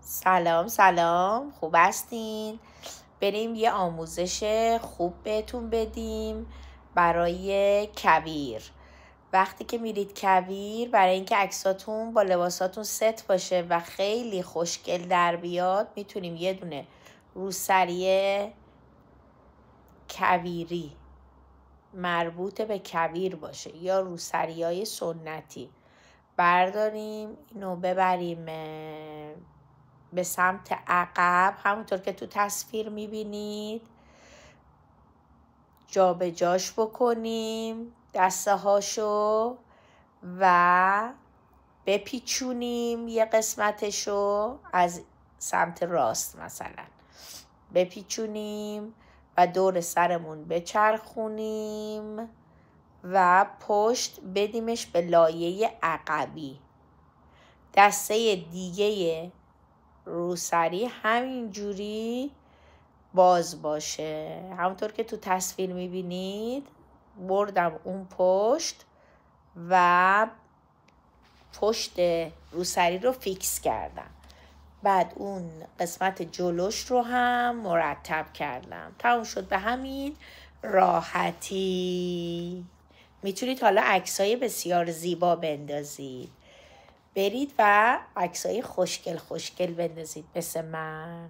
سلام سلام، خوب هستین؟ بریم یه آموزش خوب بهتون بدیم برای کویر. وقتی که میرید کویر، برای اینکه عکساتون با لباساتون ست باشه و خیلی خوشگل در بیاد، میتونیم یه دونه روسری کویری مربوط به کویر باشه یا روسریای سنتی برداریم، اینو ببریم به سمت عقب، همونطور که تو تصویر میبینید. جا به جاش بکنیم دسته هاشو و بپیچونیم یه قسمتشو از سمت راست مثلا بپیچونیم و دور سرمون بچرخونیم و پشت بدیمش به لایه عقبی. دسته دیگه روسری همینجوری باز باشه، همونطور که تو تصویر میبینید. بردم اون پشت و پشت روسری رو فیکس کردم. بعد اون قسمت جلوش رو هم مرتب کردم. تموم شد. به همین راحتی میتونید حالا عکسای بسیار زیبا بندازید. برید و عکسای خوشگل خوشگل بندازید مثل من.